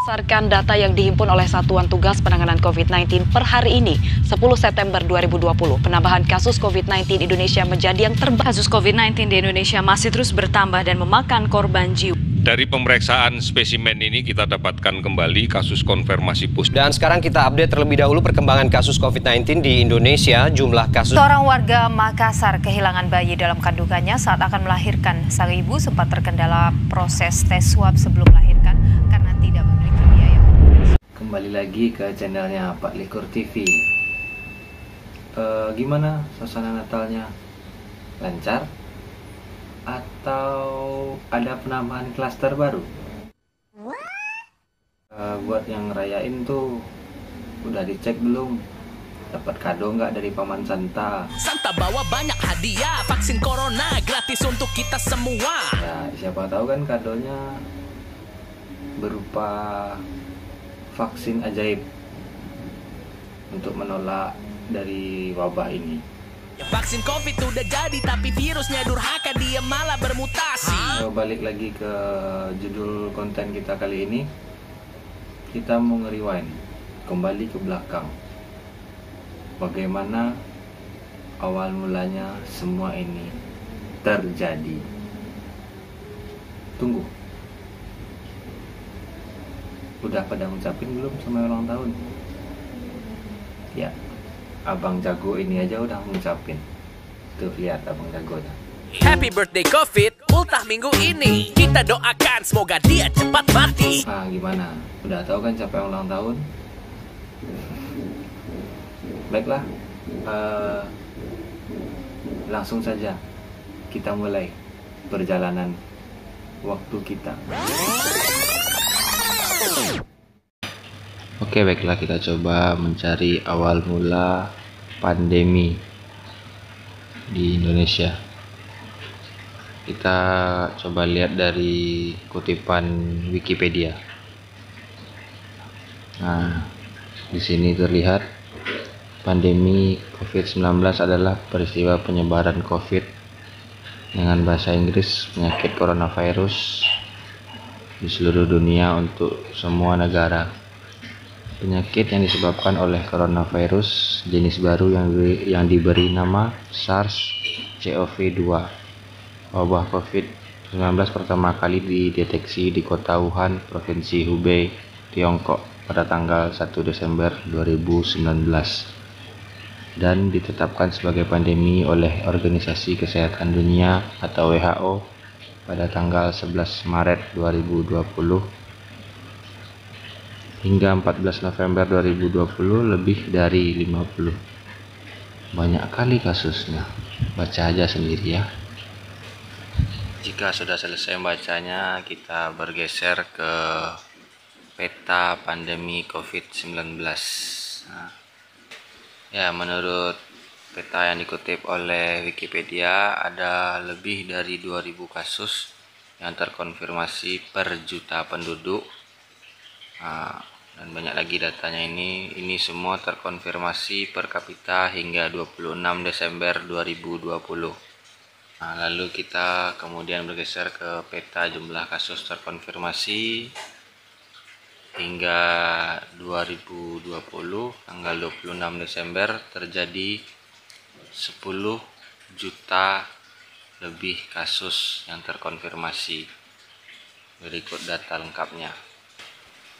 Berdasarkan data yang dihimpun oleh Satuan Tugas Penanganan COVID-19 per hari ini, 10 September 2020, penambahan kasus COVID-19 Indonesia menjadi yang terbanyak. Kasus COVID-19 di Indonesia masih terus bertambah dan memakan korban jiwa. Dari pemeriksaan spesimen ini kita dapatkan kembali kasus konfirmasi positif. Dan sekarang kita update terlebih dahulu perkembangan kasus COVID-19 di Indonesia. Jumlah kasus. Seorang warga Makassar kehilangan bayi dalam kandungannya saat akan melahirkan. Sang ibu sempat terkendala proses tes swab sebelum melahirkan karena tidak memiliki biaya. Kembali lagi ke channelnya Pak Likur TV. Gimana suasana Natalnya? Lancar? Atau ada penambahan klaster baru? Buat yang ngerayain tuh udah dicek belum? Dapat kado nggak dari Paman Santa? Santa bawa banyak hadiah, vaksin corona gratis untuk kita semua. Ya siapa tahu kan kadonya berupa vaksin ajaib untuk menolak dari wabah ini. Vaksin COVID udah jadi tapi virusnya durhaka, dia malah bermutasi. Balik lagi ke judul konten kita kali ini. Kita mau nge-rewind kembali ke belakang. Bagaimana awal mulanya semua ini terjadi. Tunggu. Udah pada ngucapin belum sama ulang tahun? Ya. Abang Jago ini aja udah ngucapin. Tuh lihat Abang Jagonya. Happy birthday COVID, ultah minggu ini. Kita doakan semoga dia cepat mati. Gimana? Udah tahu kan siapa yang ulang tahun? Baiklah, langsung saja kita mulai perjalanan waktu kita. Oke, baiklah, kita coba mencari awal mula pandemi di Indonesia. Kita coba lihat dari kutipan Wikipedia. Nah, di sini terlihat pandemi COVID-19 adalah peristiwa penyebaran COVID dengan bahasa Inggris penyakit coronavirus di seluruh dunia untuk semua negara. Penyakit yang disebabkan oleh coronavirus jenis baru yang diberi nama SARS-CoV-2. Wabah COVID-19 pertama kali dideteksi di kota Wuhan, Provinsi Hubei, Tiongkok pada tanggal 1 Desember 2019 dan ditetapkan sebagai pandemi oleh Organisasi Kesehatan Dunia atau WHO pada tanggal 11 Maret 2020. Hingga 14 November 2020 lebih dari 50. Banyak kali kasusnya. Baca aja sendiri ya. Jika sudah selesai membacanya, kita bergeser ke peta pandemi COVID-19. Nah, ya, menurut peta yang dikutip oleh Wikipedia, ada lebih dari 2000 kasus yang terkonfirmasi per juta penduduk. Dan banyak lagi datanya ini semua terkonfirmasi per kapita hingga 26 Desember 2020. Lalu kita kemudian bergeser ke peta jumlah kasus terkonfirmasi hingga 2020 tanggal 26 Desember terjadi 10 juta lebih kasus yang terkonfirmasi. Berikut data lengkapnya.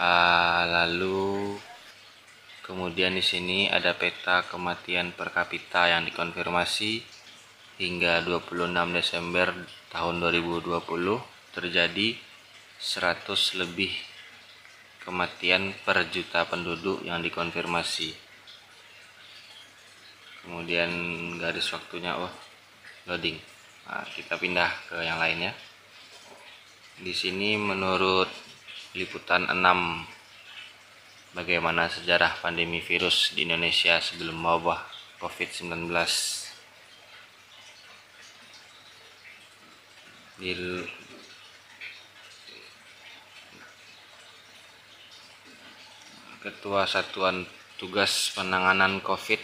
Lalu kemudian di sini ada peta kematian per kapita yang dikonfirmasi hingga 26 Desember tahun 2020 terjadi 100 lebih kematian per juta penduduk yang dikonfirmasi. Kemudian garis waktunya loading. Kita pindah ke yang lainnya. Di sini menurut Liputan 6 bagaimana sejarah pandemi virus di Indonesia sebelum wabah COVID-19. Ketua Satuan Tugas Penanganan COVID,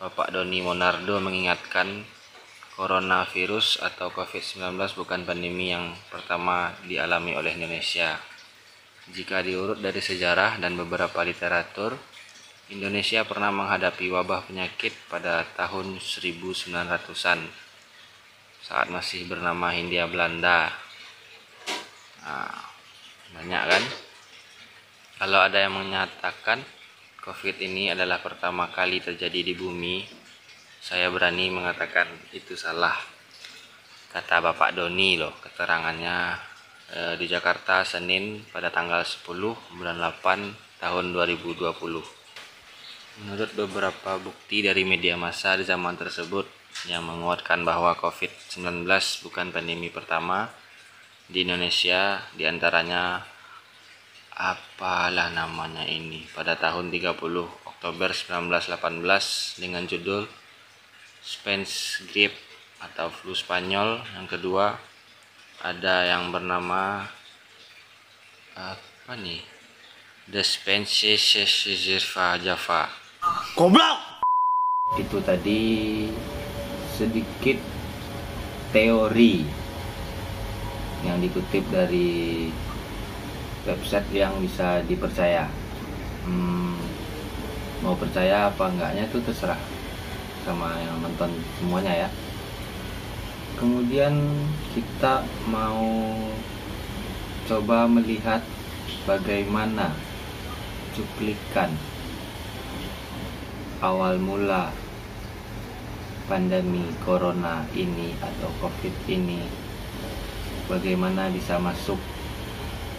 Bapak Doni Monardo mengingatkan coronavirus atau COVID-19 bukan pandemi yang pertama dialami oleh Indonesia. Jika diurut dari sejarah dan beberapa literatur, Indonesia pernah menghadapi wabah penyakit pada tahun 1900-an saat masih bernama Hindia Belanda. Nah, banyak kan? Kalau ada yang menyatakan COVID ini adalah pertama kali terjadi di bumi, saya berani mengatakan itu salah. Kata Bapak Doni loh, keterangannya di Jakarta Senin pada tanggal 10 bulan 8 tahun 2020. Menurut beberapa bukti dari media massa di zaman tersebut yang menguatkan bahwa COVID-19 bukan pandemi pertama di Indonesia, diantaranya apalah namanya ini, pada tahun 30 Oktober 1918 dengan judul Spanish Grippe atau flu Spanyol. Yang kedua ada yang bernama apa nih, The Spanish Java. Itu tadi sedikit teori yang dikutip dari website yang bisa dipercaya. Mau percaya apa enggaknya itu terserah sama yang nonton semuanya ya. Kemudian kita mau coba melihat bagaimana cuplikan awal mula pandemi corona ini atau COVID ini, bagaimana bisa masuk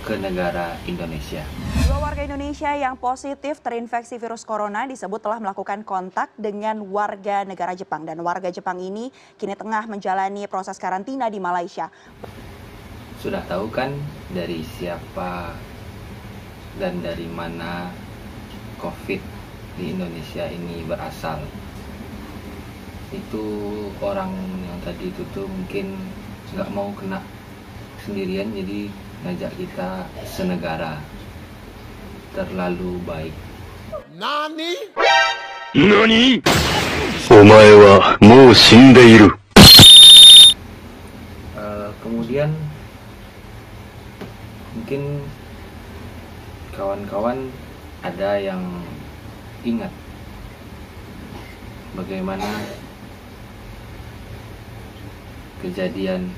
ke negara Indonesia. 2 warga Indonesia yang positif terinfeksi virus corona disebut telah melakukan kontak dengan warga negara Jepang, dan warga Jepang ini kini tengah menjalani proses karantina di Malaysia. Sudah tahu kan dari siapa dan dari mana COVID di Indonesia ini berasal? Itu orang yang tadi itu tuh mungkin nggak mau kena sendirian, jadi ngajak kita senegara. Terlalu baik. Nani? Omae wa mou shindeiru. Kemudian mungkin kawan-kawan ada yang ingat bagaimana kejadian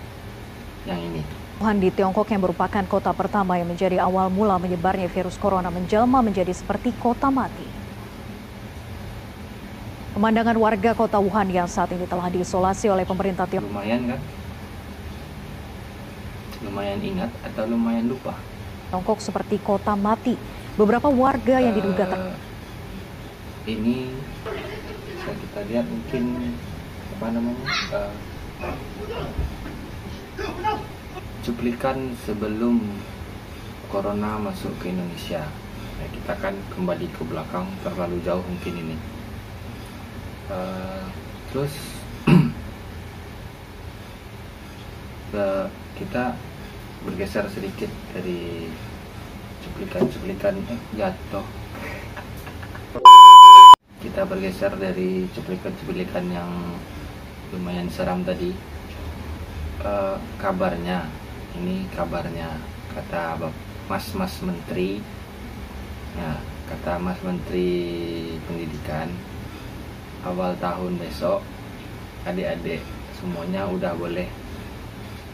yang ini. Wuhan di Tiongkok yang merupakan kota pertama yang menjadi awal mula menyebarnya virus corona menjelma menjadi seperti kota mati. Pemandangan warga kota Wuhan yang saat ini telah diisolasi oleh pemerintah Tiongkok. Lumayan kan? Lumayan ingat atau lumayan lupa? Tiongkok seperti kota mati. Beberapa warga yang diduga ini bisa kita lihat mungkin apa namanya? Cuplikan sebelum corona masuk ke Indonesia. Nah, kita kan kembali ke belakang terlalu jauh mungkin ini. Terus kita bergeser sedikit dari cuplikan jatuh. Kita bergeser dari cuplikan yang lumayan seram tadi. Kabarnya, ini kabarnya kata Mas Menteri, ya, kata Mas Menteri Pendidikan, awal tahun besok adik-adik semuanya udah boleh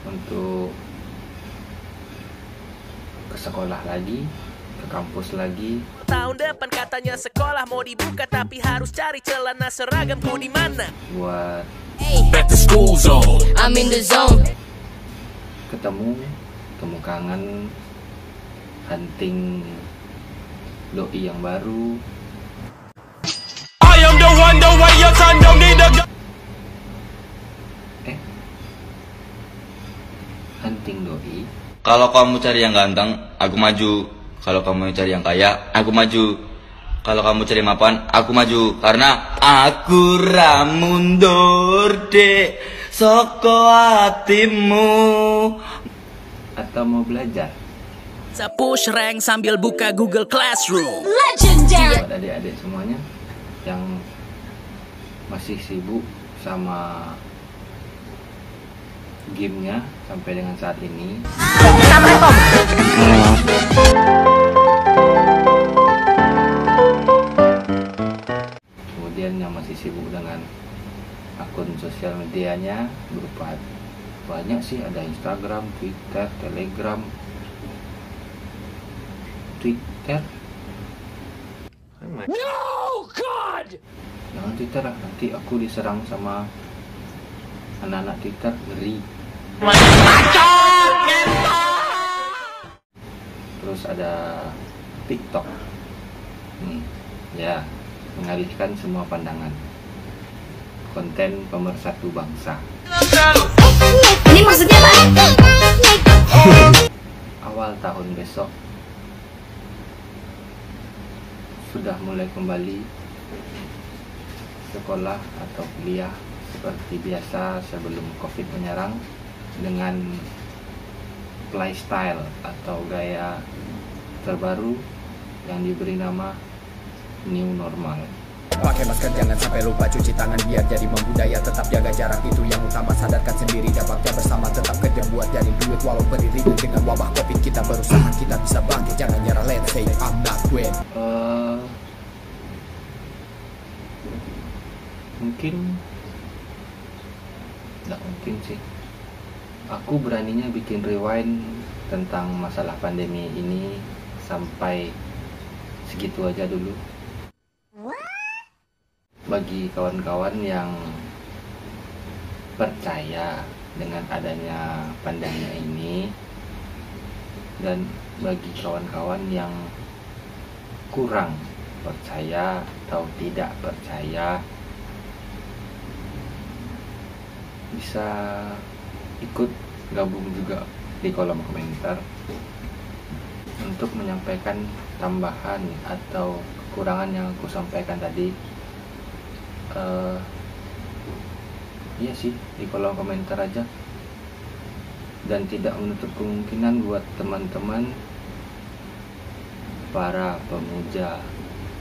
untuk ke sekolah lagi, ke kampus lagi. Tahun depan katanya sekolah mau dibuka, tapi harus cari celana seragamku di mana. Buat back to school zone. I'm in the zone. Ketemu kangen, hunting doi yang baru. I am the one, the way your son don't need a Hunting doi. Kalau kamu cari yang ganteng, aku maju. Kalau kamu cari yang kaya, aku maju. Kalau kamu cari mapan, aku maju. Karena aku ra mundur dek soko hatimu. Atau mau belajar? Push rank sambil buka Google Classroom. Legendary. Buat adik-adik semuanya yang masih sibuk sama gamenya sampai dengan saat ini. Banyak sih, ada Instagram, Twitter, Telegram. Twitter? No, God! Jangan Twitter lah, nanti aku diserang sama anak-anak Twitter, ngeri. Terus ada TikTok. Ya, mengalihkan semua pandangan. Konten pemersatu bangsa. Ini maksudnya apa? Awal tahun besok sudah mulai kembali sekolah atau kuliah seperti biasa sebelum COVID menyerang, dengan lifestyle atau gaya terbaru yang diberi nama new normal. Pakai masker, jangan sampai lupa cuci tangan biar jadi membudaya. Tetap jaga jarak, itu yang utama. Sadarkan sendiri dampaknya bersama. Tetap kerja buat cari duit walau beriringan dengan wabah COVID. Kita berusaha, kita bisa bangkit. Jangan nyerah, let's say I'm not quit. Mungkin nggak mungkin sih. Aku beraninya bikin rewind tentang masalah pandemi ini sampai segitu aja dulu. Bagi kawan-kawan yang percaya dengan adanya pandemi ini, dan bagi kawan-kawan yang kurang percaya atau tidak percaya, bisa ikut gabung juga di kolom komentar untuk menyampaikan tambahan atau kekurangan yang aku sampaikan tadi. Iya sih, di kolom komentar aja. Dan tidak menutup kemungkinan buat teman-teman para pemuja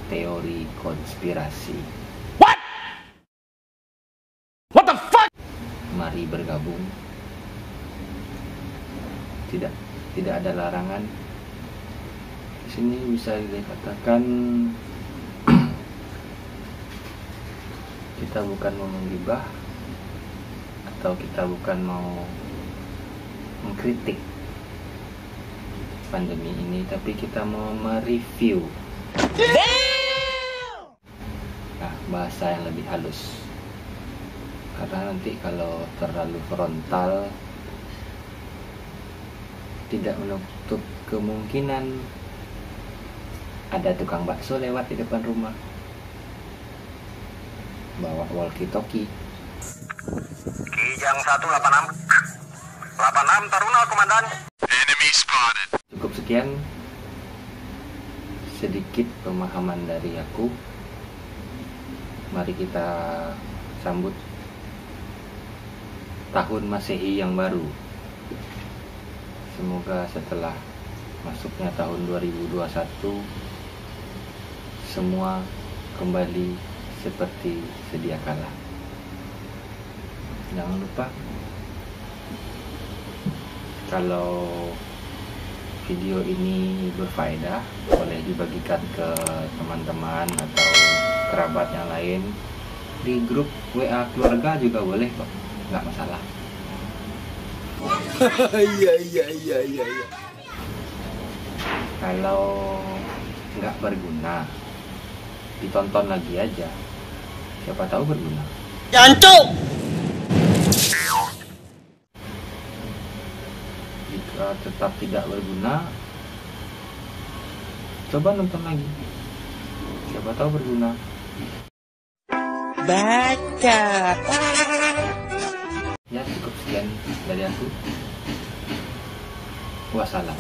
teori konspirasi. What the fuck? Mari bergabung. Tidak ada larangan. Di sini bisa dikatakan kita bukan mau menggibah atau kita bukan mau mengkritik pandemi ini, tapi kita mau mereview. Nah, bahasa yang lebih halus. Karena nanti kalau terlalu frontal, tidak menutup kemungkinan ada tukang bakso lewat di depan rumah bawa walkie-talkie. Kijang 186 Taruna Komandan. Enemy spotted. Cukup sekian sedikit pemahaman dari aku. Mari kita sambut tahun Masehi yang baru. Semoga setelah masuknya tahun 2021 semua kembali seperti sedia kala. Jangan lupa, kalau video ini berfaedah, boleh dibagikan ke teman-teman atau kerabat yang lain. Di grup WA keluarga juga boleh kok, nggak masalah. Iya. Kalau nggak berguna, ditonton lagi aja. Siapa tahu berguna. Jancuk! Jika tetap tidak berguna, coba nonton lagi. Siapa tahu berguna. Baca. Ya, cukup sekian dari aku. Wassalam.